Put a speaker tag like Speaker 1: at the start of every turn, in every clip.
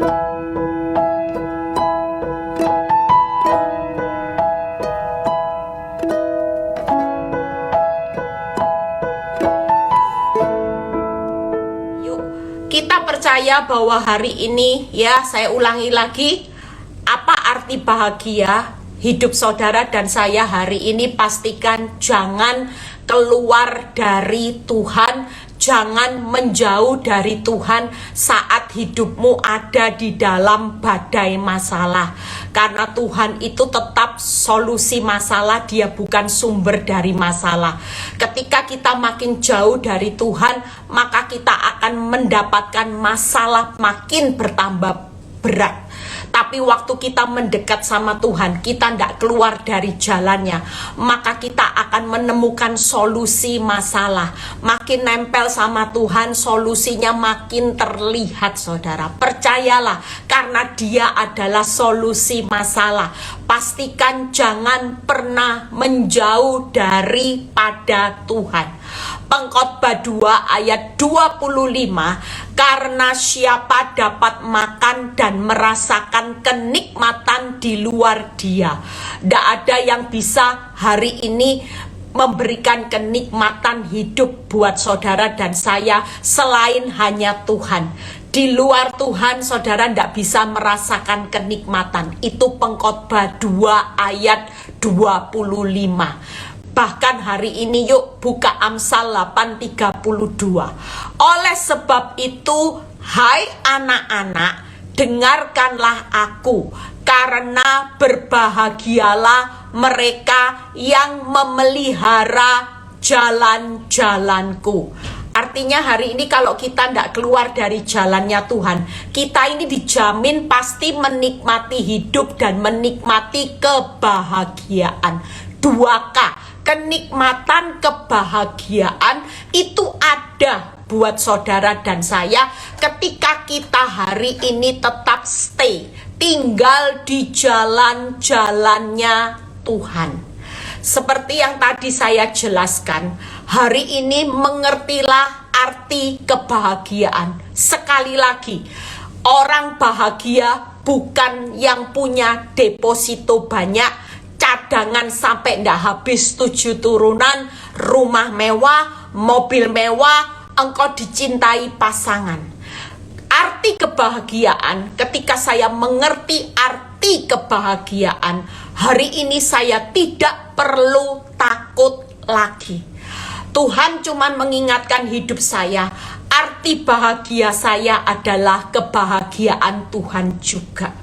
Speaker 1: Kita percaya bahwa hari ini, ya saya ulangi lagi, apa arti bahagia? Hidup saudara dan saya hari ini pastikan jangan keluar dari Tuhan, jangan menjauh dari Tuhan saat hidupmu ada di dalam badai masalah. Karena Tuhan itu tetap solusi masalah, Dia bukan sumber dari masalah. Ketika kita makin jauh dari Tuhan, maka kita akan mendapatkan masalah makin bertambah berat. Tapi waktu kita mendekat sama Tuhan, kita tidak keluar dari jalannya, maka kita akan menemukan solusi masalah. Makin nempel sama Tuhan, solusinya makin terlihat, saudara. Percayalah, karena Dia adalah solusi masalah. Pastikan jangan pernah menjauh daripada Tuhan. Pengkhotbah 2 ayat 25, karena siapa dapat makan dan merasakan kenikmatan di luar Dia. Tidak ada yang bisa hari ini memberikan kenikmatan hidup buat saudara dan saya selain hanya Tuhan. Di luar Tuhan saudara tidak bisa merasakan kenikmatan. Itu Pengkhotbah 2 ayat 25. Bahkan hari ini yuk buka Amsal 8:32. Oleh sebab itu, hai anak-anak, dengarkanlah aku, karena berbahagialah mereka yang memelihara jalan-jalanku. Artinya hari ini kalau kita tidak keluar dari jalannya Tuhan, kita ini dijamin pasti menikmati hidup dan menikmati kebahagiaan. 2K, kenikmatan kebahagiaan itu ada buat saudara dan saya ketika kita hari ini tetap stay, tinggal di jalan-jalannya Tuhan. Seperti yang tadi saya jelaskan, hari ini mengertilah arti kebahagiaan. Sekali lagi, orang bahagia bukan yang punya deposito banyak, cadangan sampai ndak habis 7 turunan, rumah mewah, mobil mewah, engkau dicintai pasangan. Arti kebahagiaan, ketika saya mengerti arti kebahagiaan, hari ini saya tidak perlu takut lagi. Tuhan cuma mengingatkan hidup saya, arti bahagia saya adalah kebahagiaan Tuhan juga.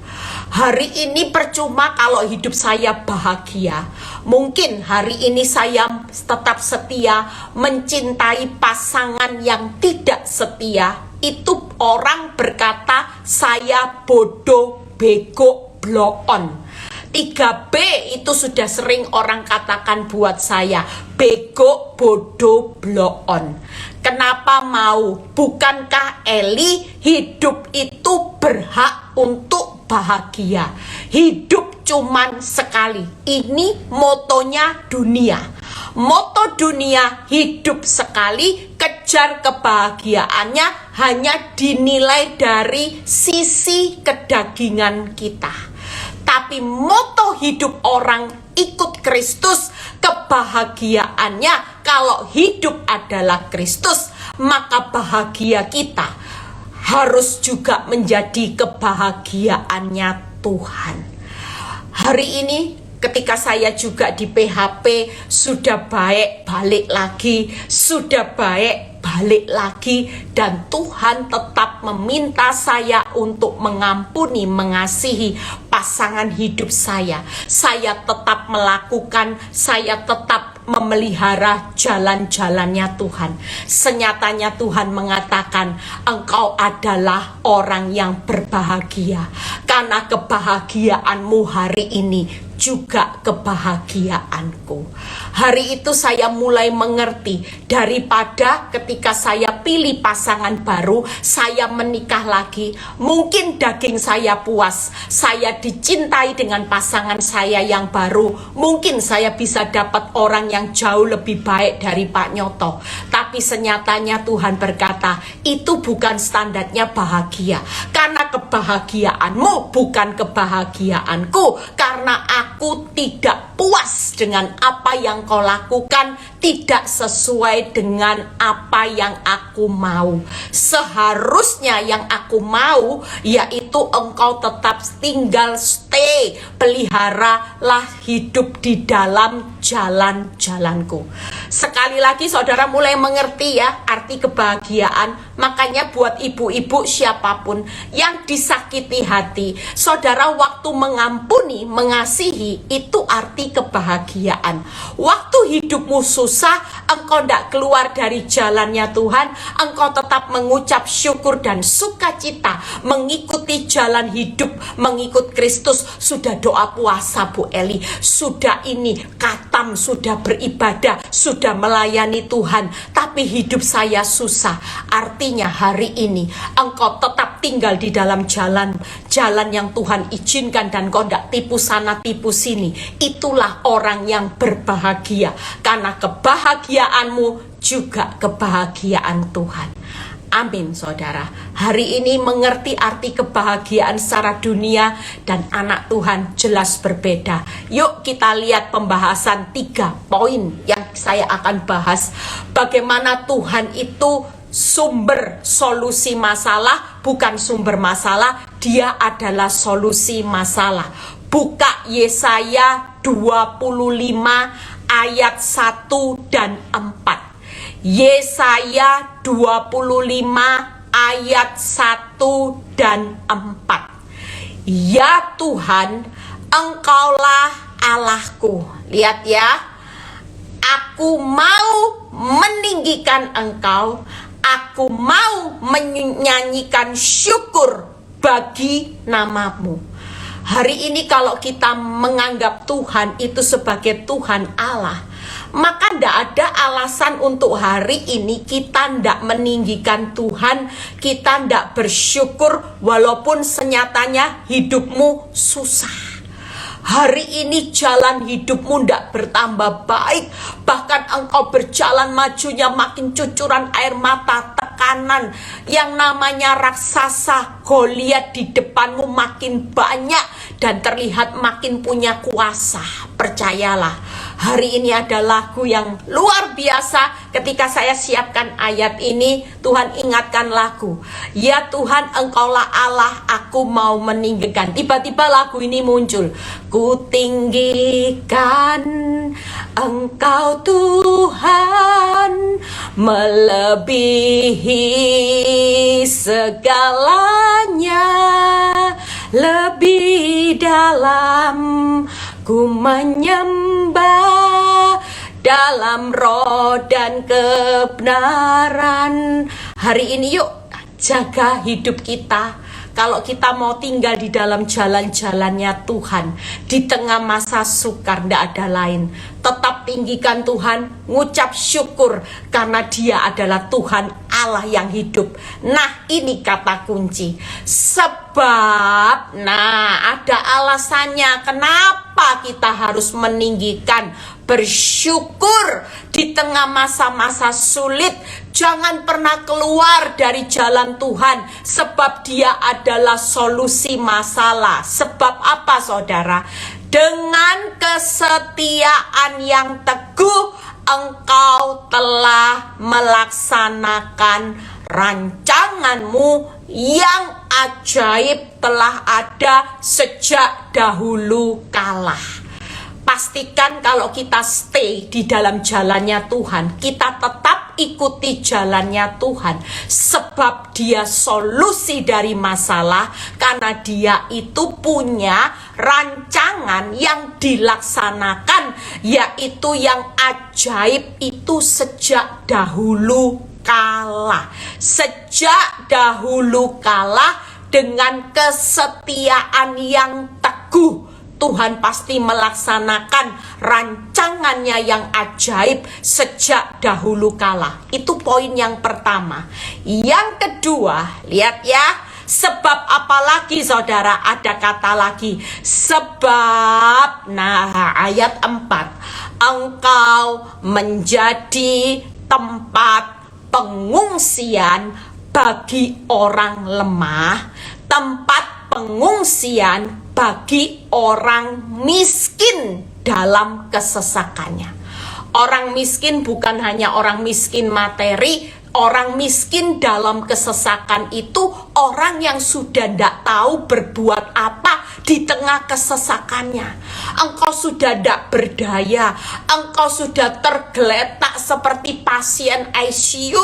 Speaker 1: Hari ini percuma kalau hidup saya bahagia. Mungkin hari ini saya tetap setia, mencintai pasangan yang tidak setia. Itu orang berkata saya bodoh, bego, blow on. 3B itu sudah sering orang katakan buat saya, bego, bodoh, blow on. Kenapa mau? Bukankah Eli hidup itu berhak untuk bahagia? Hidup cuman sekali. Ini motonya dunia. Moto dunia hidup sekali, kejar kebahagiaannya hanya dinilai dari sisi kedagingan kita. Tapi moto hidup orang ikut Kristus, kebahagiaannya kalau hidup adalah Kristus, maka bahagia kita harus juga menjadi kebahagiaannya Tuhan. Hari ini ketika saya juga di PHP, sudah baik balik lagi, sudah baik balik lagi, dan Tuhan tetap meminta saya untuk mengampuni, mengasihi pasangan hidup saya. Saya tetap melakukan, saya tetap memelihara jalan-jalannya Tuhan. Senyatanya Tuhan mengatakan, engkau adalah orang yang berbahagia, karena kebahagiaanmu hari ini juga kebahagiaanku. Hari itu saya mulai mengerti, daripada ketika saya pilih pasangan baru, saya menikah lagi, mungkin daging saya puas, saya dicintai dengan pasangan saya yang baru, mungkin saya bisa dapat orang yang jauh lebih baik dari Pak Nyoto. Tapi senyatanya Tuhan berkata, itu bukan standarnya bahagia, karena kebahagiaanmu bukan kebahagiaanku, karena aku tidak puas dengan apa yang kau lakukan, tidak sesuai dengan apa yang aku mau. Seharusnya yang aku mau yaitu engkau tetap tinggal, stay, peliharalah hidup di dalam jalan-jalanku. Sekali lagi saudara mulai mengerti ya arti kebahagiaan. Makanya buat ibu-ibu siapapun yang disakiti hati, saudara, waktu mengampuni, mengasihi, itu arti kebahagiaan. Waktu hidupmu susah, engkau tidak keluar dari jalannya Tuhan, engkau tetap mengucap syukur dan sukacita, mengikuti jalan hidup, mengikut Kristus. Sudah doa puasa Bu Eli, sudah ini katam, sudah beribadah, sudah melayani Tuhan, tapi hidup saya susah. Artinya hari ini engkau tetap tinggal di dalam jalan yang Tuhan izinkan, dan kau tidak tipu sana tipu sini. Itulah orang yang berbahagia, karena kebahagiaanmu juga kebahagiaan Tuhan. Amin saudara. Hari ini mengerti arti kebahagiaan secara dunia dan anak Tuhan jelas berbeda. Yuk kita lihat pembahasan 3 poin yang saya akan bahas. Bagaimana Tuhan itu sumber solusi masalah, bukan sumber masalah, dia adalah solusi masalah. Buka Yesaya 25 ayat 1 dan 4. Yesaya 25 ayat 1 dan 4. Ya Tuhan, Engkaulah Allahku. Lihat ya, aku mau meninggikan Engkau, aku mau menyanyikan syukur bagi namamu. Hari ini kalau kita menganggap Tuhan itu sebagai Tuhan Allah, maka tidak ada alasan untuk hari ini kita tidak meninggikan Tuhan, kita tidak bersyukur walaupun senyatanya hidupmu susah. Hari ini jalan hidupmu tidak bertambah baik, bahkan engkau berjalan majunya makin cucuran air mata, tekanan yang namanya raksasa Goliat di depanmu makin banyak dan terlihat makin punya kuasa. Percayalah, hari ini ada lagu yang luar biasa. Ketika saya siapkan ayat ini, Tuhan ingatkan lagu, ya Tuhan, Engkaulah Allah, aku mau meninggikan. Tiba-tiba lagu ini muncul, ku tinggikan Engkau Tuhan, melebihi segalanya, lebih dalam ku menyembah dalam roh dan kebenaran. Hari ini yuk jaga hidup kita. Kalau kita mau tinggal di dalam jalan-jalannya Tuhan, di tengah masa sukar tidak ada lain, tetap tinggikan Tuhan, ngucap syukur karena Dia adalah Tuhan Allah yang hidup. Nah, ini kata kunci. Sebab, ada alasannya kenapa kita harus meninggikan, bersyukur di tengah masa-masa sulit. Jangan pernah keluar dari jalan Tuhan, sebab Dia adalah solusi masalah. Sebab apa saudara? Dengan kesetiaan yang teguh, engkau telah melaksanakan rancanganmu yang ajaib telah ada sejak dahulu kala. Pastikan kalau kita stay di dalam jalannya Tuhan, kita tetap ikuti jalannya Tuhan, sebab Dia solusi dari masalah, karena Dia itu punya rancangan yang dilaksanakan, yaitu yang ajaib itu sejak dahulu kala. Sejak dahulu kala dengan kesetiaan yang teguh, Tuhan pasti melaksanakan rancangannya yang ajaib sejak dahulu kala. Itu poin yang pertama. Yang kedua, lihat ya, sebab apalagi saudara, ada kata lagi, sebab, nah ayat 4, engkau menjadi tempat pengungsian bagi orang lemah, tempat pengungsian bagi orang miskin dalam kesesakannya. Orang miskin bukan hanya orang miskin materi, orang miskin dalam kesesakan itu orang yang sudah tidak tahu berbuat apa di tengah kesesakannya. Engkau sudah tidak berdaya, engkau sudah tergeletak seperti pasien ICU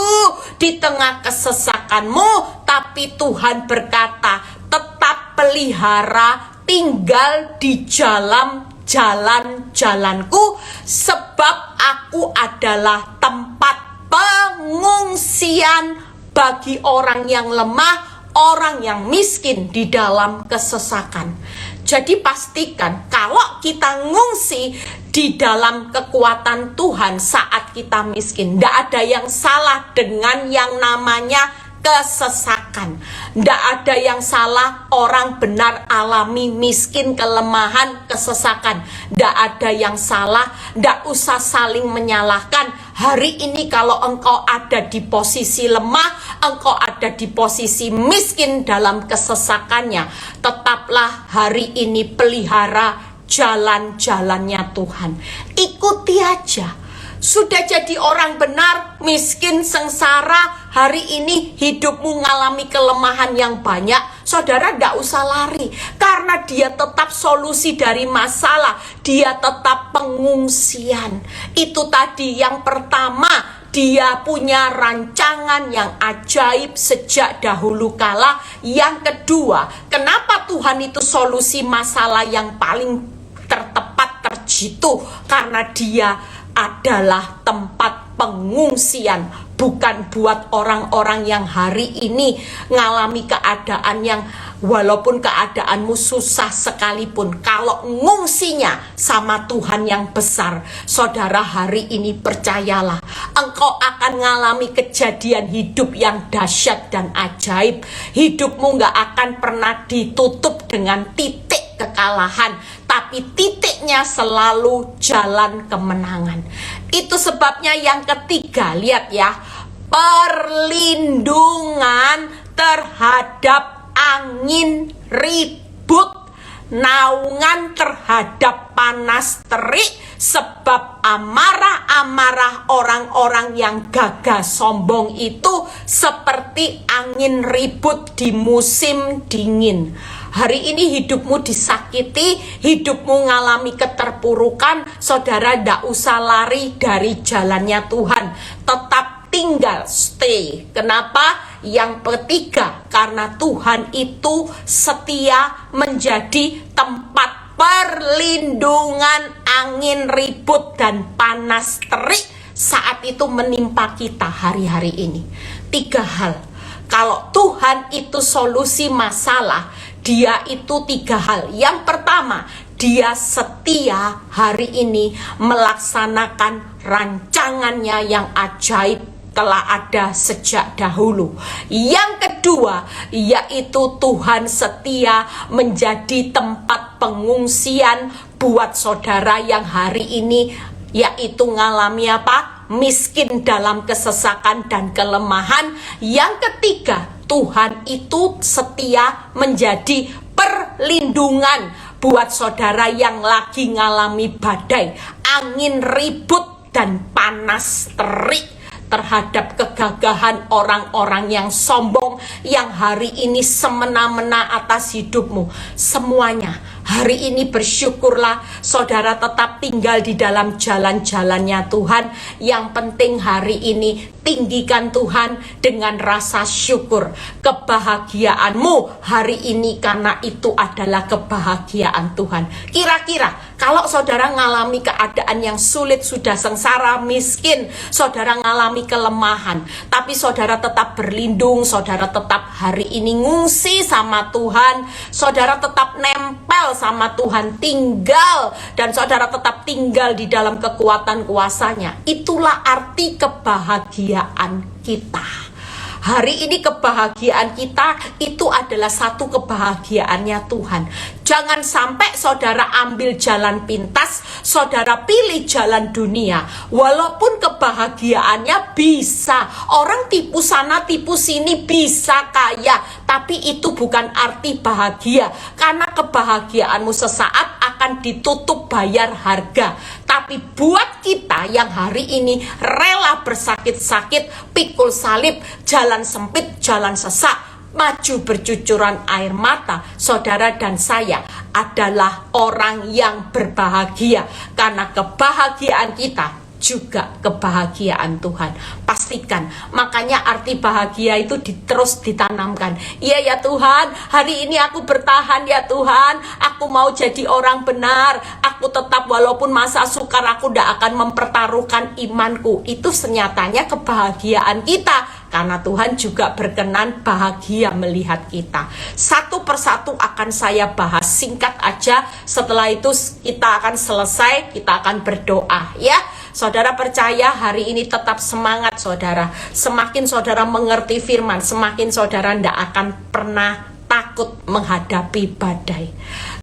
Speaker 1: di tengah kesesakanmu, tapi Tuhan berkata, tetap pelihara, tinggal di jalan-jalanku, sebab aku adalah tempat pengungsian bagi orang yang lemah, orang yang miskin di dalam kesesakan. Jadi pastikan kalau kita ngungsi di dalam kekuatan Tuhan saat kita miskin, tidak ada yang salah dengan yang namanya kesesakan. Tidak ada yang salah orang benar alami miskin, kelemahan, kesesakan. Tidak ada yang salah, tidak usah saling menyalahkan. Hari ini kalau engkau ada di posisi lemah, engkau ada di posisi miskin dalam kesesakannya, tetaplah hari ini pelihara jalan-jalannya Tuhan. Ikuti aja. Sudah jadi orang benar, miskin, sengsara, hari ini hidupmu mengalami kelemahan yang banyak, saudara tidak usah lari, karena dia tetap solusi dari masalah, dia tetap pengungsian. Itu tadi yang pertama, dia punya rancangan yang ajaib sejak dahulu kala. Yang kedua, kenapa Tuhan itu solusi masalah yang paling tertepat, terjitu? Karena dia adalah tempat pengungsian, bukan buat orang-orang yang hari ini ngalami keadaan yang walaupun keadaanmu susah sekalipun, kalau ngungsinya sama Tuhan yang besar, saudara, hari ini percayalah, engkau akan ngalami kejadian hidup yang dahsyat dan ajaib. Hidupmu gak akan pernah ditutup dengan titik kekalahan, tapi titiknya selalu jalan kemenangan. Itu sebabnya yang ketiga, lihat ya, perlindungan terhadap angin ribut, naungan terhadap panas terik, sebab amarah-amarah orang-orang yang gagah sombong itu seperti angin ribut di musim dingin. Hari ini hidupmu disakiti, hidupmu mengalami keterpurukan, saudara, tidak usah lari dari jalannya Tuhan. Tetap tinggal, stay. Kenapa? Yang ketiga, karena Tuhan itu setia menjadi tempat perlindungan angin ribut dan panas terik saat itu menimpa kita hari-hari ini. 3 hal. Kalau Tuhan itu solusi masalah, dia itu 3 hal. Yang pertama, dia setia hari ini melaksanakan rancangannya yang ajaib telah ada sejak dahulu. Yang kedua, yaitu Tuhan setia menjadi tempat pengungsian buat saudara yang hari ini yaitu ngalami apa? Miskin dalam kesesakan dan kelemahan. Yang ketiga, Tuhan itu setia menjadi perlindungan buat saudara yang lagi ngalami badai, angin ribut dan panas terik, terhadap kegagahan orang-orang yang sombong yang hari ini semena-mena atas hidupmu. Semuanya hari ini bersyukurlah, saudara tetap tinggal di dalam jalan-jalannya Tuhan. Yang penting hari ini tinggikan Tuhan dengan rasa syukur. Kebahagiaanmu hari ini karena itu adalah kebahagiaan Tuhan. Kira-kira kalau saudara ngalami keadaan yang sulit, sudah sengsara, miskin, saudara ngalami kelemahan, tapi saudara tetap berlindung, saudara tetap hari ini ngungsi sama Tuhan, saudara tetap nempel sama Tuhan, tinggal, dan saudara tetap tinggal di dalam kekuatan kuasanya. Itulah arti kebahagiaan kita. Hari ini kebahagiaan kita itu adalah satu kebahagiaannya Tuhan. Jangan sampai saudara ambil jalan pintas, saudara pilih jalan dunia. Walaupun kebahagiaannya bisa, orang tipu sana tipu sini bisa kaya, tapi itu bukan arti bahagia. Karena kebahagiaanmu sesaat akan ditutup bayar harga. Tapi buat kita yang hari ini rela bersakit-sakit, pikul salib, jalan sempit, jalan sesak, maju bercucuran air mata, saudara dan saya adalah orang yang berbahagia. Karena kebahagiaan kita juga kebahagiaan Tuhan. Pastikan, makanya arti bahagia itu terus ditanamkan. Iya ya Tuhan, hari ini aku bertahan ya Tuhan, aku mau jadi orang benar, aku tetap walaupun masa sukar aku tidak akan mempertaruhkan imanku. Itu senyatanya kebahagiaan kita, karena Tuhan juga berkenan bahagia melihat kita. Satu persatu akan saya bahas singkat aja, setelah itu kita akan selesai, kita akan berdoa ya. Saudara percaya hari ini tetap semangat saudara. Semakin saudara mengerti firman, semakin saudara tidak akan pernah takut menghadapi badai.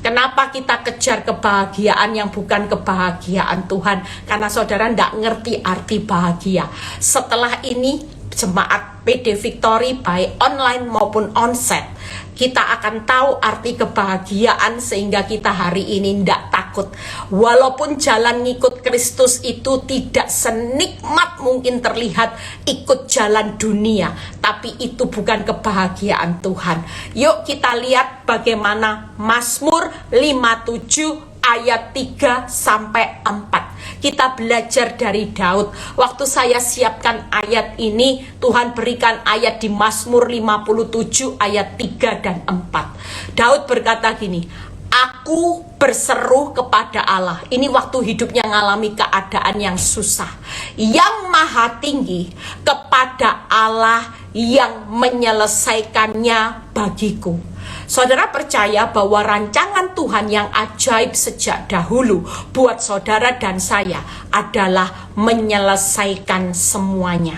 Speaker 1: Kenapa kita kejar kebahagiaan yang bukan kebahagiaan Tuhan? Karena saudara tidak ngerti arti bahagia. Setelah ini jemaat PD Victory baik online maupun onsite, kita akan tahu arti kebahagiaan sehingga kita hari ini tidak takut. Walaupun jalan ngikut Kristus itu tidak senikmat mungkin terlihat ikut jalan dunia, tapi itu bukan kebahagiaan Tuhan. Yuk kita lihat bagaimana Mazmur 57 ayat 3 sampai 4. Kita belajar dari Daud. Waktu saya siapkan ayat ini, Tuhan berikan ayat di Mazmur 57 ayat 3 dan 4. Daud berkata gini, aku berseru kepada Allah. Ini waktu hidupnya mengalami keadaan yang susah. Yang maha tinggi, kepada Allah yang menyelesaikannya bagiku. Saudara percaya bahwa rancangan Tuhan yang ajaib sejak dahulu buat saudara dan saya adalah menyelesaikan semuanya.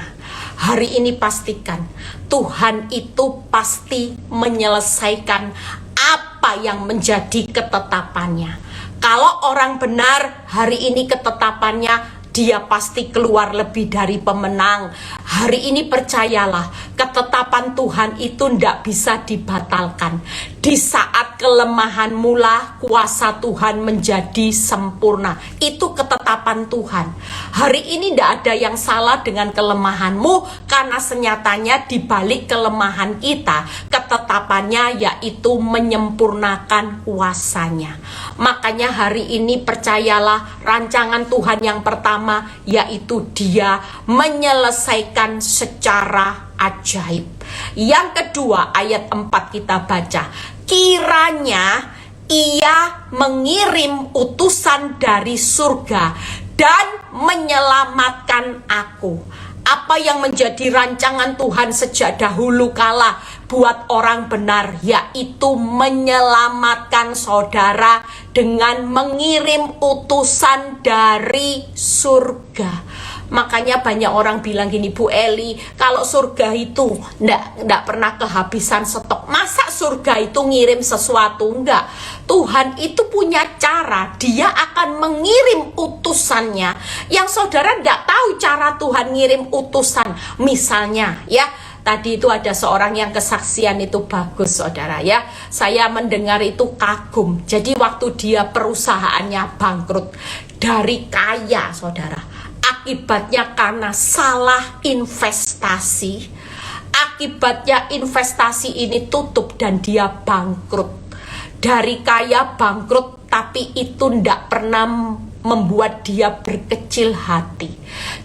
Speaker 1: Hari ini pastikan Tuhan itu pasti menyelesaikan apa yang menjadi ketetapannya. Kalau orang benar, hari ini ketetapannya dia pasti keluar lebih dari pemenang. Hari ini percayalah, ketetapan Tuhan itu tidak bisa dibatalkan. Di saat kelemahan mula, kuasa Tuhan menjadi sempurna. Itu ketetapan Tuhan. Hari ini tidak ada yang salah dengan kelemahanmu, karena senyatanya di balik kelemahan kita, ketetapannya yaitu menyempurnakan kuasanya. Makanya hari ini percayalah, rancangan Tuhan yang pertama yaitu dia menyelesaikan secara ajaib. Yang kedua ayat 4 kita baca, kiranya ia mengirim utusan dari surga dan menyelamatkan aku. Apa yang menjadi rancangan Tuhan sejak dahulu kala buat orang benar, yaitu menyelamatkan saudara dengan mengirim utusan dari surga. Makanya banyak orang bilang gini, Bu Eli, kalau surga itu ndak pernah kehabisan stok. Masa surga itu ngirim sesuatu? Enggak. Tuhan itu punya cara, dia akan mengirim utusannya yang saudara ndak tahu cara Tuhan ngirim utusan. Misalnya ya, tadi itu ada seorang yang kesaksian itu bagus saudara ya. Saya mendengar itu kagum. Jadi waktu dia perusahaannya bangkrut, dari kaya saudara, akibatnya karena salah investasi. Akibatnya investasi ini tutup dan dia bangkrut. Dari kaya bangkrut, tapi itu ndak pernah membuat dia berkecil hati.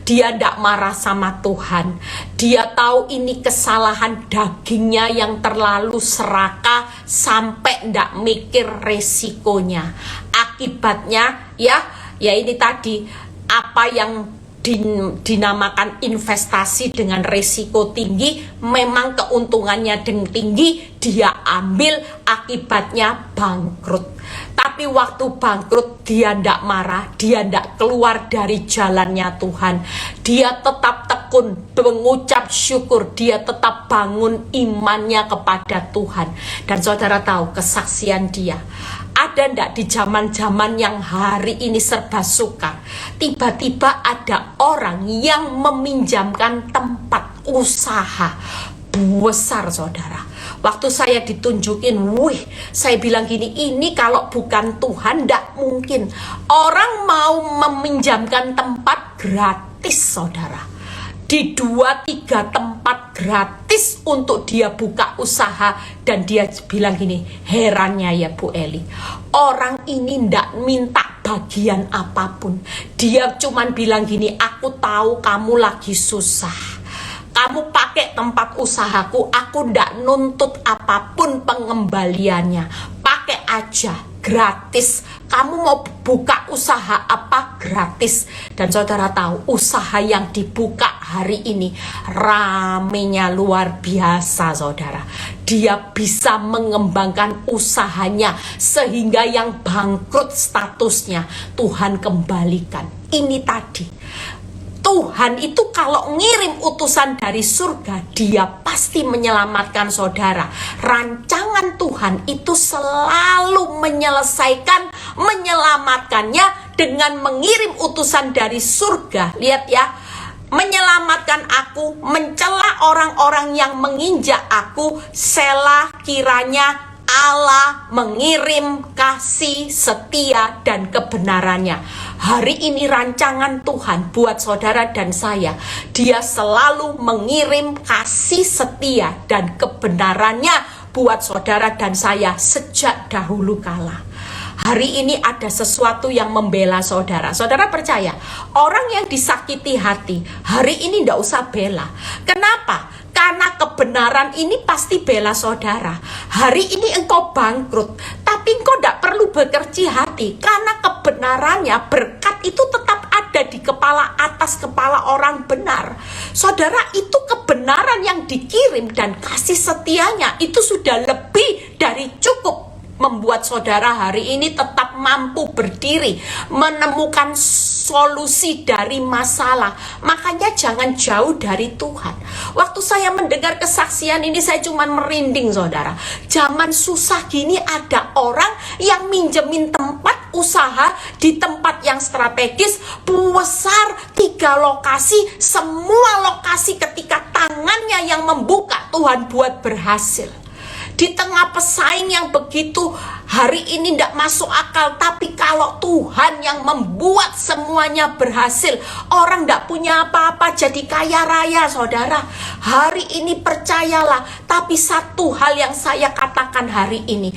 Speaker 1: Dia ndak marah sama Tuhan. Dia tahu ini kesalahan dagingnya yang terlalu serakah sampai ndak mikir resikonya. Akibatnya ya ini tadi, apa yang dinamakan investasi dengan risiko tinggi, memang keuntungannya tinggi, dia ambil, akibatnya bangkrut. Tapi waktu bangkrut dia ndak marah, dia ndak keluar dari jalannya Tuhan. Dia tetap tekun mengucap syukur, dia tetap bangun imannya kepada Tuhan. Dan saudara tahu kesaksian dia. Ada ndak di zaman-zaman yang hari ini serba sukar, tiba-tiba ada orang yang meminjamkan tempat usaha besar, saudara. Waktu saya ditunjukin, saya bilang gini, ini kalau bukan Tuhan ndak mungkin orang mau meminjamkan tempat gratis, saudara. Di 2-3 tempat gratis untuk dia buka usaha. Dan dia bilang gini, herannya ya Bu Eli, orang ini ndak minta bagian apapun. Dia cuman bilang gini, aku tahu kamu lagi susah, kamu pakai tempat usahaku, aku ndak nuntut apapun pengembaliannya, pakai aja gratis. Kamu mau buka usaha apa, gratis. Dan saudara tahu usaha yang dibuka hari ini ramenya luar biasa, saudara. Dia bisa mengembangkan usahanya sehingga yang bangkrut statusnya Tuhan kembalikan. Ini tadi, Tuhan itu kalau ngirim utusan dari surga, dia pasti menyelamatkan saudara. Rancangan Tuhan itu selalu menyelamatkannya dengan mengirim utusan dari surga. Lihat ya, menyelamatkan aku, mencela orang-orang yang menginjak aku. Selah, kiranya Allah mengirim kasih, setia, dan kebenarannya. Hari ini rancangan Tuhan buat saudara dan saya, dia selalu mengirim kasih, setia, dan kebenarannya buat saudara dan saya sejak dahulu kala. Hari ini ada sesuatu yang membela saudara. Saudara percaya, orang yang disakiti hati, hari ini tidak usah bela. Kenapa? Karena kebenaran ini pasti bela saudara. Hari ini engkau bangkrut, tapi engkau tidak perlu bekerja hati. Karena kebenarannya, berkat itu tetap ada di kepala atas kepala orang benar. Saudara, itu kebenaran yang dikirim dan kasih setianya itu sudah lebih dari cukup membuat saudara hari ini tetap mampu berdiri, menemukan solusi dari masalah. Makanya jangan jauh dari Tuhan. Waktu saya mendengar kesaksian ini, saya cuma merinding, saudara. Zaman susah gini ada orang yang minjemin tempat usaha di tempat yang strategis, besar, 3 lokasi, semua lokasi ketika tangannya yang membuka, Tuhan buat berhasil. Di tengah pesaing yang begitu hari ini tidak masuk akal, tapi kalau Tuhan yang membuat semuanya berhasil, orang tidak punya apa-apa jadi kaya raya, saudara. Hari ini percayalah, tapi satu hal yang saya katakan hari ini,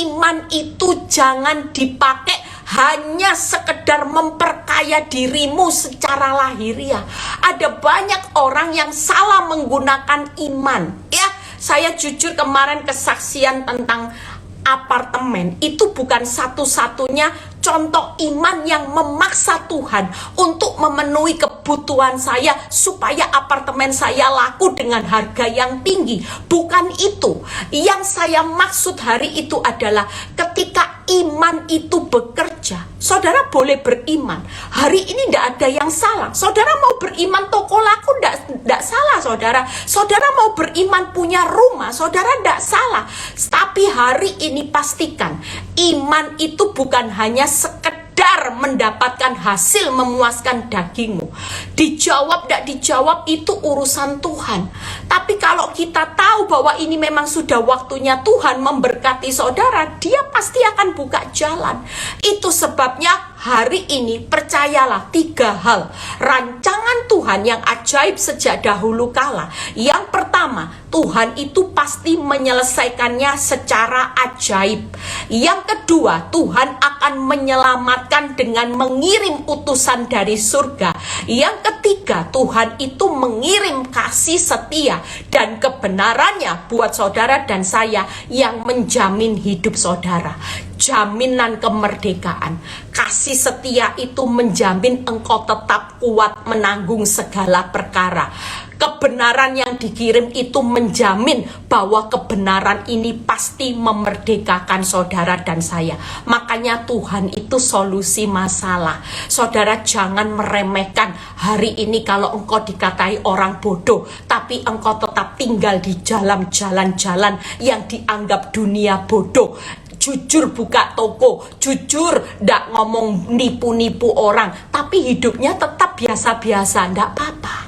Speaker 1: iman itu jangan dipakai hanya sekedar memperkaya dirimu secara lahiriah. Ada banyak orang yang salah menggunakan iman, ya. Saya jujur kemarin kesaksian tentang apartemen itu bukan satu-satunya contoh iman yang memaksa Tuhan untuk memenuhi kebutuhan saya supaya apartemen saya laku dengan harga yang tinggi. Bukan itu. Yang saya maksud hari itu adalah ketika iman itu bekerja, saudara boleh beriman. Hari ini tidak ada yang salah. Saudara mau beriman toko laku, tidak salah, saudara. Saudara mau beriman punya rumah, saudara tidak salah. Tapi hari ini pastikan, iman itu bukan hanya sekedar mendapatkan hasil memuaskan dagingmu. Dijawab tidak dijawab itu urusan Tuhan. Tapi kalau kita tahu bahwa ini memang sudah waktunya Tuhan memberkati saudara, dia pasti akan buka jalan. Itu sebabnya hari ini percayalah 3 hal rancangan Tuhan yang ajaib sejak dahulu kala. Yang pertama, Tuhan itu pasti menyelesaikannya secara ajaib. Yang kedua, Tuhan akan akan menyelamatkan dengan mengirim utusan dari surga. Yang ketiga, Tuhan itu mengirim kasih setia dan kebenarannya buat saudara dan saya yang menjamin hidup saudara. Jaminan kemerdekaan. Kasih setia itu menjamin engkau tetap kuat menanggung segala perkara. Kebenaran yang dikirim itu menjamin bahwa kebenaran ini pasti memerdekakan saudara dan saya. Makanya Tuhan itu solusi masalah. Saudara jangan meremehkan hari ini kalau engkau dikatai orang bodoh, tapi engkau tetap tinggal di jalan-jalan yang dianggap dunia bodoh. Jujur buka toko, jujur ndak ngomong nipu-nipu orang, tapi hidupnya tetap biasa-biasa, ndak apa-apa.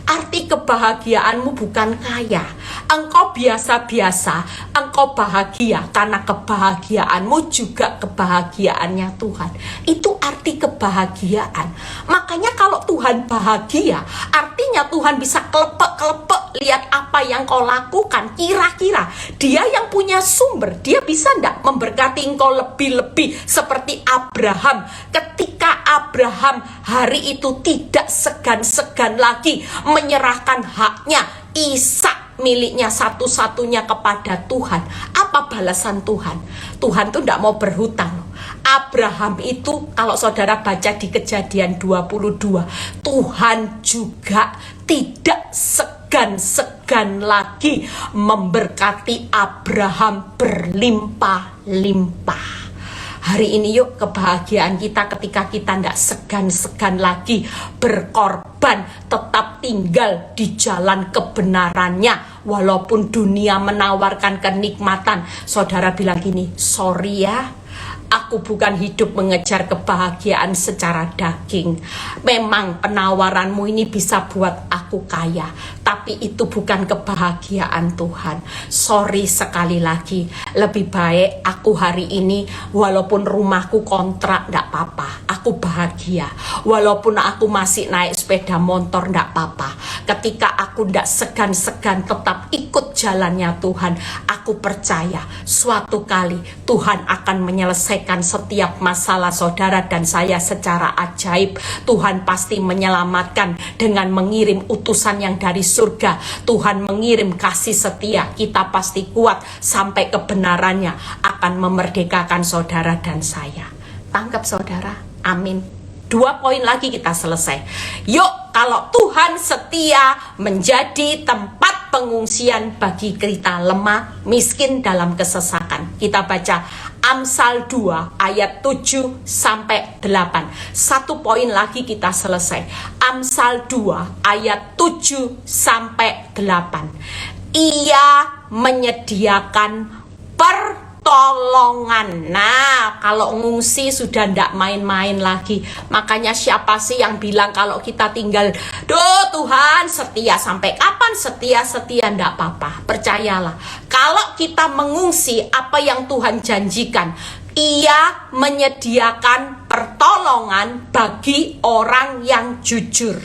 Speaker 1: Arti kebahagiaanmu bukan kaya. Engkau biasa-biasa, engkau bahagia karena kebahagiaanmu juga kebahagiaannya Tuhan. Itu arti kebahagiaan. Makanya kalau Tuhan bahagia, artinya Tuhan bisa kelepek-kelepek lihat apa yang kau lakukan. Kira-kira dia yang punya sumber, dia bisa ndak memberkati engkau lebih-lebih seperti Abraham. Ketika Abraham hari itu tidak segan-segan lagi menyerahkan haknya Ishak miliknya satu-satunya kepada Tuhan. Apa balasan Tuhan? Tuhan tuh tidak mau berhutang. Abraham itu kalau saudara baca di Kejadian 22, Tuhan juga tidak segan-segan lagi memberkati Abraham berlimpah-limpah. Hari ini yuk kebahagiaan kita ketika kita tidak segan-segan lagi berkorban, tetap tinggal di jalan kebenarannya. Walaupun dunia menawarkan kenikmatan, saudara bilang gini, sorry ya, aku bukan hidup mengejar kebahagiaan secara daging. Memang penawaranmu ini bisa buat aku kaya, tapi itu bukan kebahagiaan Tuhan. Sorry sekali lagi, lebih baik aku hari ini walaupun rumahku kontrak ndak apa-apa, aku bahagia. Walaupun aku masih naik sepeda motor ndak apa-apa. Ketika aku ndak segan-segan tetap ikut jalannya Tuhan, aku percaya suatu kali Tuhan akan menyelesaikan setiap masalah saudara dan saya secara ajaib. Tuhan pasti menyelamatkan dengan mengirim utusan yang dari surga. Tuhan mengirim kasih setia. Kita pasti kuat sampai kebenarannya akan memerdekakan saudara dan saya. Tangkap saudara, amin. 2 poin lagi kita selesai. Yuk, kalau Tuhan setia menjadi tempat pengungsian bagi kita lemah, miskin dalam kesesakan. Kita baca Amsal 2 ayat 7 sampai 8. 1 poin lagi kita selesai. Amsal 2 ayat 7 sampai 8. Ia menyediakan pertolongan. Nah, kalau ngungsi sudah ndak main-main lagi. Makanya siapa sih yang bilang kalau kita tinggal, "Duh Tuhan, setia sampai kapan?" Setia ndak apa-apa. Percayalah, kalau kita mengungsi apa yang Tuhan janjikan, Ia menyediakan pertolongan bagi orang yang jujur.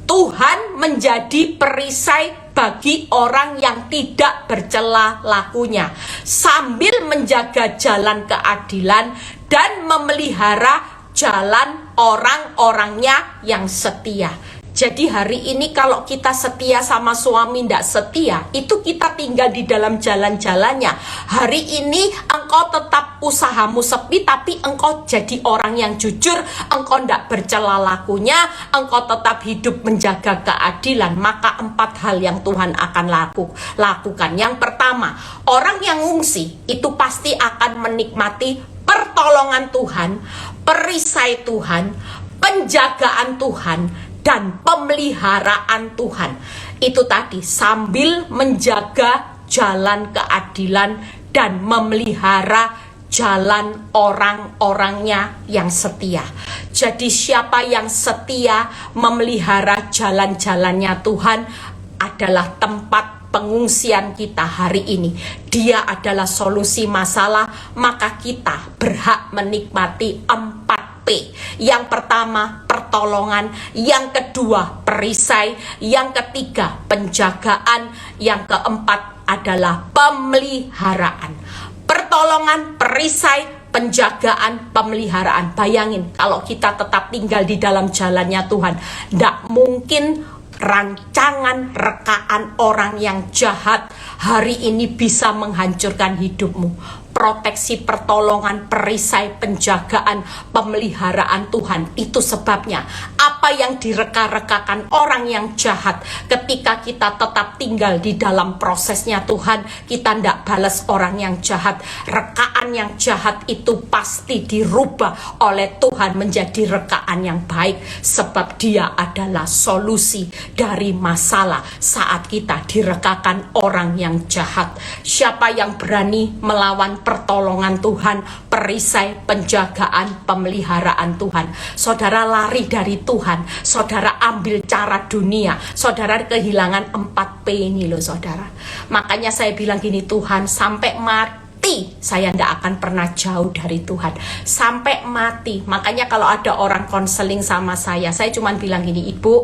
Speaker 1: Tuhan menjadi perisai bagi orang yang tidak bercela lakunya, sambil menjaga jalan keadilan dan memelihara jalan orang-orangnya yang setia. Jadi hari ini kalau kita setia sama suami ndak setia, itu kita tinggal di dalam jalan-jalannya. Hari ini engkau tetap usahamu sepi, tapi engkau jadi orang yang jujur, engkau ndak bercela lakunya, engkau tetap hidup menjaga keadilan. Maka 4 hal yang Tuhan akan lakukan. Yang pertama, orang yang ngungsi itu pasti akan menikmati pertolongan Tuhan, perisai Tuhan, penjagaan Tuhan, dan pemeliharaan Tuhan. Itu tadi, sambil menjaga jalan keadilan dan memelihara jalan orang-orangnya yang setia. Jadi siapa yang setia memelihara jalan-jalannya Tuhan adalah tempat pengungsian kita hari ini. Dia adalah solusi masalah, maka kita berhak menikmati 4P. Yang pertama, pertolongan. Yang kedua, perisai. Yang ketiga, penjagaan. Yang keempat adalah pemeliharaan. Pertolongan, perisai, penjagaan, pemeliharaan. Bayangin kalau kita tetap tinggal di dalam jalannya Tuhan, tidak mungkin rancangan rekaan orang yang jahat hari ini bisa menghancurkan hidupmu. Proteksi, pertolongan, perisai, penjagaan, pemeliharaan Tuhan. Itu sebabnya apa yang direka-rekakan orang yang jahat, ketika kita tetap tinggal di dalam prosesnya Tuhan, kita tidak balas orang yang jahat. Rekaan yang jahat itu pasti dirubah oleh Tuhan menjadi rekaan yang baik, sebab dia adalah solusi dari masalah saat kita direkakan orang yang jahat. Siapa yang berani melawan pertolongan Tuhan, perisai, penjagaan, pemeliharaan Tuhan? Saudara lari dari Tuhan, saudara ambil cara dunia, saudara kehilangan 4P ini loh saudara. Makanya saya bilang gini, Tuhan, sampai mati saya tidak akan pernah jauh dari Tuhan, sampai mati. Makanya kalau ada orang konseling sama saya cuma bilang gini, Ibu,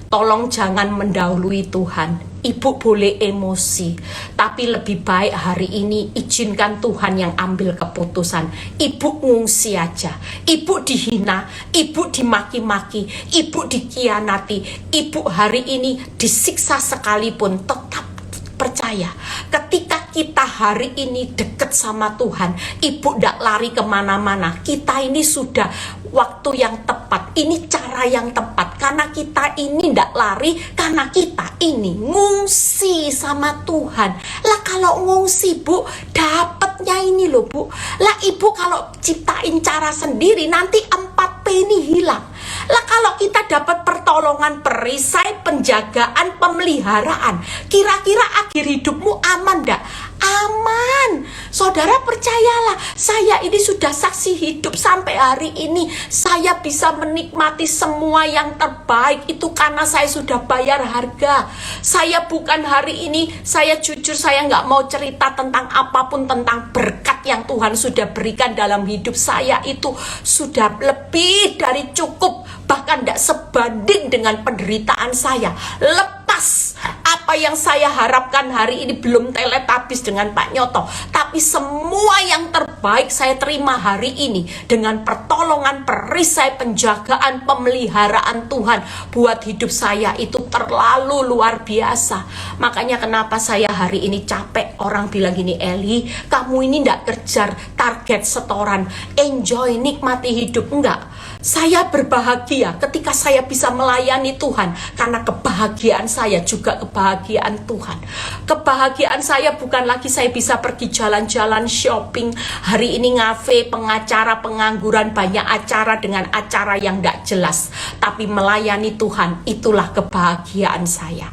Speaker 1: tolong jangan mendahului Tuhan. Ibu boleh emosi, tapi lebih baik hari ini izinkan Tuhan yang ambil keputusan. Ibu ngungsi aja, ibu dihina, ibu dimaki-maki, ibu dikhianati, ibu hari ini disiksa sekalipun, tetap percaya, ketika kita hari ini dekat sama Tuhan, ibu tidak lari kemana-mana. Kita ini sudah waktu yang tepat, ini cara yang tepat, karena kita ini tidak lari, karena kita ini ngungsi sama Tuhan. Lah kalau ngungsi Bu, dapatnya ini loh Bu. Lah ibu kalau ciptain cara sendiri, nanti 4P ini hilang. Lah kalau kita dapat pertolongan, perisai, penjagaan, pemeliharaan, kira-kira akhir hidupmu aman enggak? Aman. Saudara percayalah, saya ini sudah saksi hidup sampai hari ini. Saya bisa menikmati semua yang terbaik itu karena saya sudah bayar harga. Saya bukan hari ini, saya jujur saya nggak mau cerita tentang apapun, tentang berkat yang Tuhan sudah berikan dalam hidup saya. Itu sudah lebih dari cukup, bahkan tidak sebanding dengan penderitaan saya. Lepas apa yang saya harapkan hari ini, belum teletabis dengan Pak Nyoto, tapi semua yang terbaik saya terima hari ini dengan pertolongan, perisai, penjagaan, pemeliharaan Tuhan buat hidup saya. Itu terlalu luar biasa. Makanya kenapa saya hari ini capek. Orang bilang gini, Eli, kamu ini tidak kejar target setoran, enjoy, nikmati hidup. Enggak, saya berbahagia ketika saya bisa melayani Tuhan, karena kebahagiaan saya juga kebahagiaan Tuhan. Kebahagiaan saya bukan lagi saya bisa pergi jalan-jalan, shopping, hari ini ngafe, pengacara, pengangguran, banyak acara dengan acara yang tidak jelas, tapi melayani Tuhan, itulah kebahagiaan saya.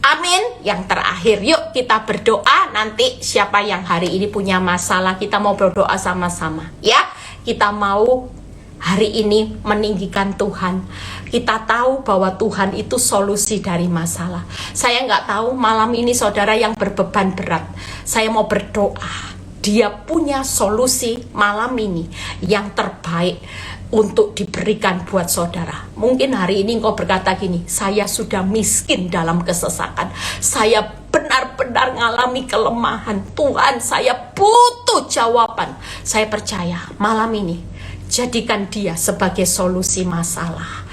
Speaker 1: Amin. Yang terakhir, yuk kita berdoa. Nanti siapa yang hari ini punya masalah, kita mau berdoa sama-sama ya. Kita mau hari ini meninggikan Tuhan. Kita tahu bahwa Tuhan itu solusi dari masalah. Saya nggak tahu malam ini saudara yang berbeban berat, saya mau berdoa, dia punya solusi malam ini yang terbaik untuk diberikan buat saudara. Mungkin hari ini engkau berkata gini, saya sudah miskin dalam kesesakan, saya benar-benar mengalami kelemahan. Tuhan, saya butuh jawaban. Saya percaya malam ini jadikan dia sebagai solusi masalah.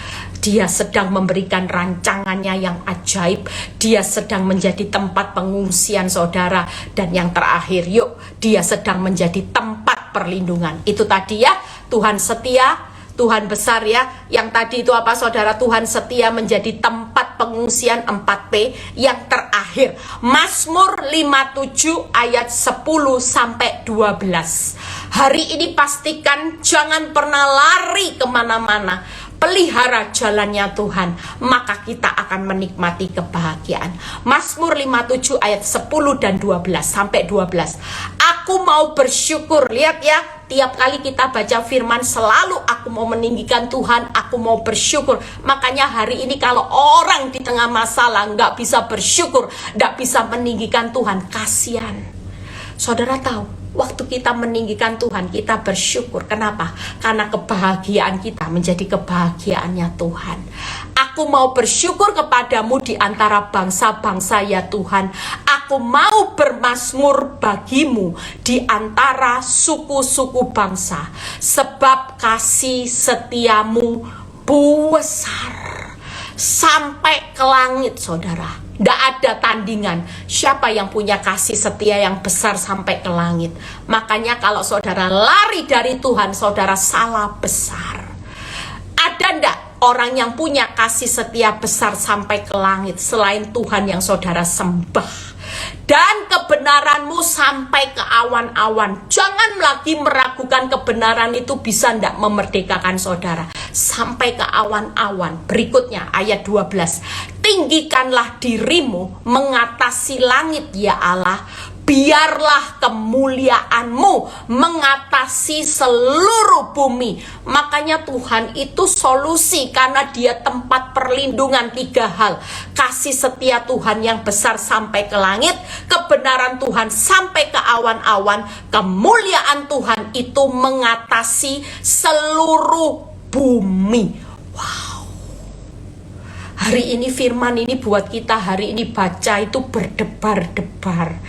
Speaker 1: Dia sedang memberikan rancangannya yang ajaib. Dia sedang menjadi tempat pengungsian saudara. Dan yang terakhir, yuk, dia sedang menjadi tempat perlindungan. Itu tadi ya, Tuhan setia, Tuhan besar ya. Yang tadi itu apa saudara? Tuhan setia menjadi tempat pengungsian 4P. Yang terakhir, Mazmur 57 ayat 10 sampai 12. Hari ini pastikan jangan pernah lari kemana-mana. Pelihara jalannya Tuhan, maka kita akan menikmati kebahagiaan. Mazmur 57 ayat 10 dan 12 sampai 12. Aku mau bersyukur. Lihat ya, tiap kali kita baca firman selalu aku mau meninggikan Tuhan, aku mau bersyukur. Makanya hari ini kalau orang di tengah masalah nggak bisa bersyukur, nggak bisa meninggikan Tuhan, kasihan. Saudara tahu, waktu kita meninggikan Tuhan, kita bersyukur. Kenapa? Karena kebahagiaan kita menjadi kebahagiaannya Tuhan. Aku mau bersyukur kepadamu di antara bangsa-bangsa ya Tuhan. Aku mau bermazmur bagimu di antara suku-suku bangsa, sebab kasih setiamu besar sampai ke langit, saudara. Tidak ada tandingan siapa yang punya kasih setia yang besar sampai ke langit. Makanya kalau saudara lari dari Tuhan, saudara salah besar. Ada ndak orang yang punya kasih setia besar sampai ke langit selain Tuhan yang saudara sembah? Dan kebenaranmu sampai ke awan-awan. Jangan lagi meragukan kebenaran itu bisa ndak memerdekakan saudara. Sampai ke awan-awan. Berikutnya ayat 12. Tinggikanlah dirimu mengatasi langit ya Allah. Biarlah kemuliaanmu mengatasi seluruh bumi. Makanya Tuhan itu solusi, karena dia tempat perlindungan. 3 hal: kasih setia Tuhan yang besar sampai ke langit, kebenaran Tuhan sampai ke awan-awan, kemuliaan Tuhan itu mengatasi seluruh bumi. Wow. Hari ini firman ini buat kita hari ini baca itu berdebar-debar.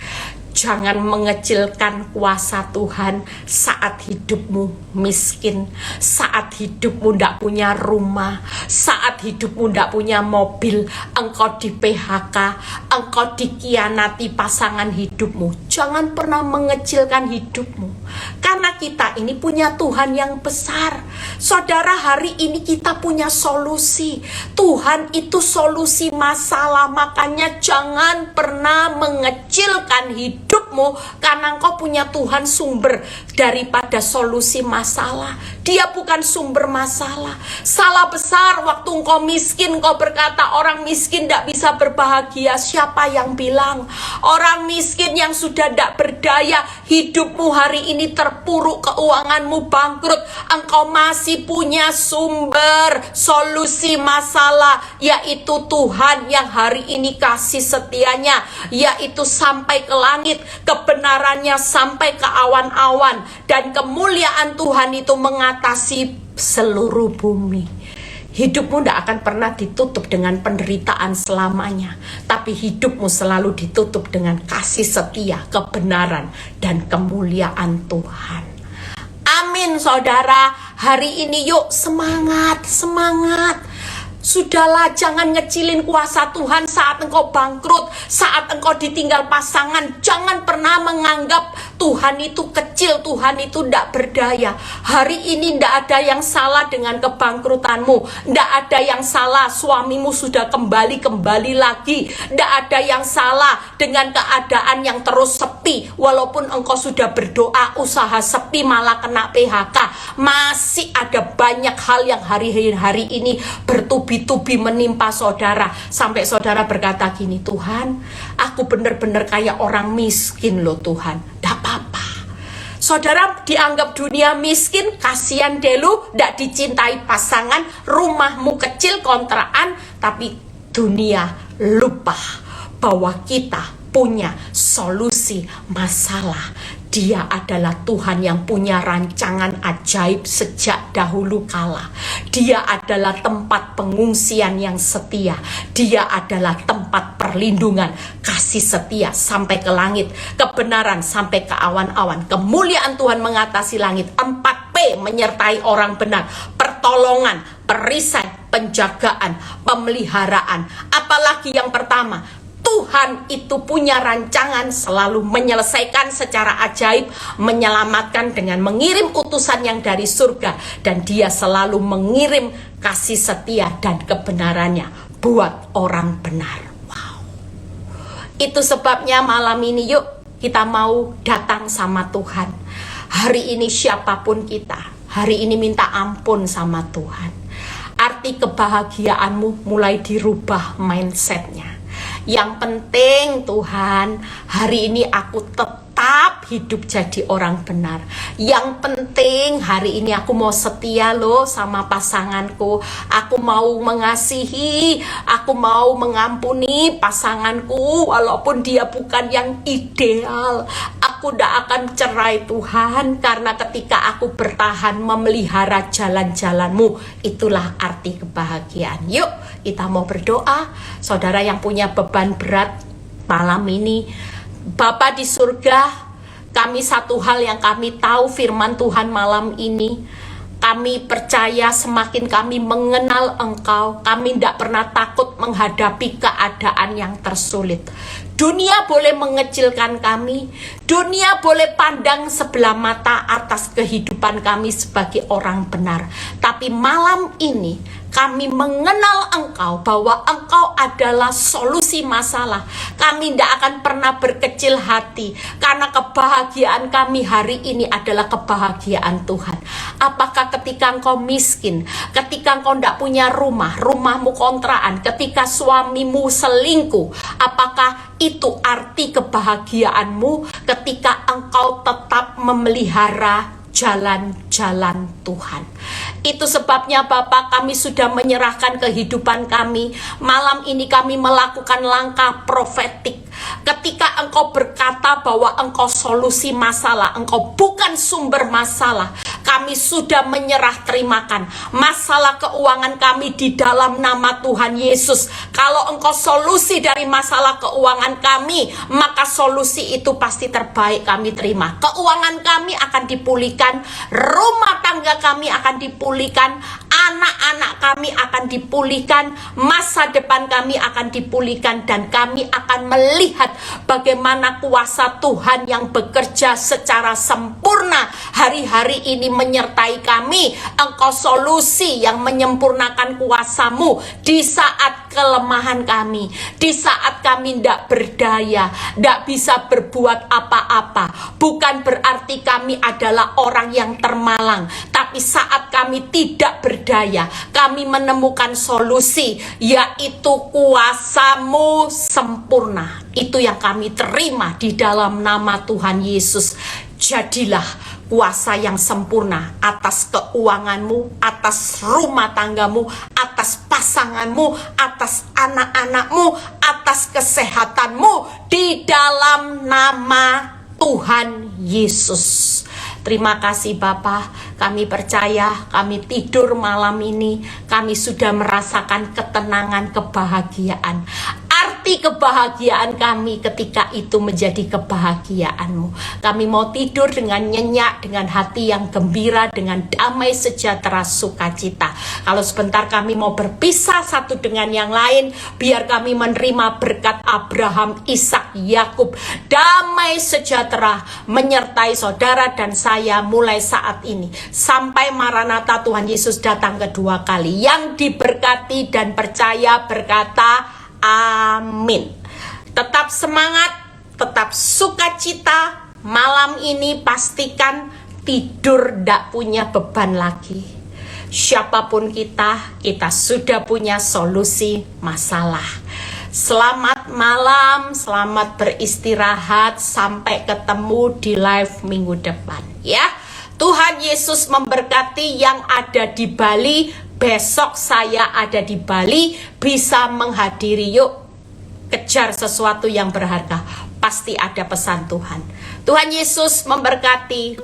Speaker 1: Jangan mengecilkan kuasa Tuhan saat hidupmu miskin, saat hidupmu tidak punya rumah, saat hidupmu tidak punya mobil, engkau di PHK, engkau dikhianati pasangan hidupmu. Jangan pernah mengecilkan hidupmu, karena kita ini punya Tuhan yang besar. Saudara, hari ini kita punya solusi. Tuhan itu solusi masalah, makanya jangan pernah mengecilkan hidupmu, karena engkau punya Tuhan sumber daripada solusi masalah. Dia bukan sumber masalah. Salah besar waktu engkau miskin, engkau berkata orang miskin tidak bisa berbahagia. Siapa yang bilang? Orang miskin yang sudah tidak berdaya, hidupmu hari ini terpuruk, keuanganmu bangkrut, engkau masih punya sumber solusi masalah, yaitu Tuhan yang hari ini kasih setianya, yaitu sampai ke langit, kebenarannya sampai ke awan-awan, dan kemuliaan Tuhan itu mengatasi seluruh bumi. Hidupmu tidak akan pernah ditutup dengan penderitaan selamanya, tapi hidupmu selalu ditutup dengan kasih setia, kebenaran, dan kemuliaan Tuhan. Amin, saudara. Hari ini yuk semangat, semangat. Sudahlah, jangan ngecilin kuasa Tuhan saat engkau bangkrut, saat engkau ditinggal pasangan. Jangan pernah menganggap Tuhan itu kecil, Tuhan itu tidak berdaya. Hari ini tidak ada yang salah dengan kebangkrutanmu. Tidak ada yang salah suamimu sudah kembali lagi. Tidak ada yang salah dengan keadaan yang terus sepi. Walaupun engkau sudah berdoa, usaha sepi malah kena PHK. Masih ada banyak hal yang hari ini bertubi-tubi menimpa saudara. Sampai saudara berkata gini, Tuhan, aku benar-benar kayak orang miskin loh Tuhan. Tidak apa-apa. Saudara dianggap dunia miskin, kasihan delu, tidak dicintai pasangan, rumahmu kecil, kontrakan, tapi dunia lupa bahwa kita punya solusi masalah. Dia adalah Tuhan yang punya rancangan ajaib sejak dahulu kala. Dia adalah tempat pengungsian yang setia. Dia adalah tempat perlindungan, kasih setia sampai ke langit, kebenaran sampai ke awan-awan, kemuliaan Tuhan mengatasi langit. 4P menyertai orang benar: pertolongan, perisai, penjagaan, pemeliharaan. Apalagi yang pertama, Tuhan itu punya rancangan selalu menyelesaikan secara ajaib, menyelamatkan dengan mengirim utusan yang dari surga, dan dia selalu mengirim kasih setia dan kebenarannya buat orang benar. Wow. Itu sebabnya malam ini yuk kita mau datang sama Tuhan. Hari ini siapapun kita, hari ini minta ampun sama Tuhan. Arti kebahagiaanmu mulai dirubah mindsetnya. Yang penting Tuhan, hari ini aku tetap hidup jadi orang benar. Yang penting hari ini aku mau setia loh sama pasanganku. Aku mau mengasihi, aku mau mengampuni pasanganku walaupun dia bukan yang ideal. Aku tidak akan cerai Tuhan, karena ketika aku bertahan memelihara jalan-jalanmu, itulah arti kebahagiaan. Yuk kita mau berdoa. Saudara yang punya beban berat, Malam ini Bapa di surga, kami satu hal yang kami tahu firman Tuhan malam ini, kami percaya semakin kami mengenal Engkau, kami tidak pernah takut menghadapi keadaan yang tersulit. Dunia boleh mengecilkan kami, dunia boleh pandang sebelah mata atas kehidupan kami sebagai orang benar. Tapi malam ini kami mengenal Engkau, bahwa Engkau adalah solusi masalah. Kami tidak akan pernah berkecil hati, karena kebahagiaan kami hari ini adalah kebahagiaan Tuhan. Apakah ketika engkau miskin, ketika engkau tidak punya rumah, rumahmu kontrakan, ketika suamimu selingkuh, apakah itu arti kebahagiaanmu ketika engkau tetap memelihara jalan-jalan Tuhan? Itu sebabnya Bapak, kami sudah menyerahkan kehidupan kami. Malam ini kami melakukan langkah profetik. Ketika engkau berkata bahwa engkau solusi masalah, engkau bukan sumber masalah, kami sudah menyerah terimakan masalah keuangan kami di dalam nama Tuhan Yesus. Kalau engkau solusi dari masalah keuangan kami, maka solusi itu pasti terbaik kami terima. Keuangan kami akan dipulihkan, rumah tangga kami akan dipulihkan, anak-anak kami akan dipulihkan, masa depan kami akan dipulihkan, dan kami akan melihat bagaimana kuasa Tuhan yang bekerja secara sempurna hari-hari ini menyertai kami. Engkau solusi yang menyempurnakan kuasamu di saat kelemahan kami, di saat kami tidak berdaya, tidak bisa berbuat apa-apa. Bukan berarti kami adalah orang yang termalang, tapi saat kami tidak berdaya, kami menemukan solusi, yaitu kuasamu sempurna. Itu yang kami terima di dalam nama Tuhan Yesus. Jadilah kuasa yang sempurna atas keuanganmu, atas rumah tanggamu, atas pasanganmu, atas anak-anakmu, atas kesehatanmu, di dalam nama Tuhan Yesus. Terima kasih Bapa, kami percaya, kami tidur malam ini, kami sudah merasakan ketenangan, kebahagiaan. Arti kebahagiaan kami ketika itu menjadi kebahagiaanmu. Kami mau tidur dengan nyenyak, dengan hati yang gembira, dengan damai, sejahtera, sukacita. Kalau sebentar kami mau berpisah satu dengan yang lain, biar kami menerima berkat Abraham, Ishak, Yakub. Damai sejahtera menyertai saudara dan saya mulai saat ini sampai Maranatha Tuhan Yesus datang kedua kali. Yang diberkati dan percaya berkata amin. Tetap semangat, tetap sukacita. Malam ini pastikan tidur tidak punya beban lagi. Siapapun kita sudah punya solusi masalah. Selamat malam, selamat beristirahat. Sampai ketemu di live minggu depan ya. Tuhan Yesus memberkati yang ada di Bali. Besok saya ada di Bali, bisa menghadiri. Yuk, kejar sesuatu yang berharga. Pasti ada pesan Tuhan. Tuhan Yesus memberkati.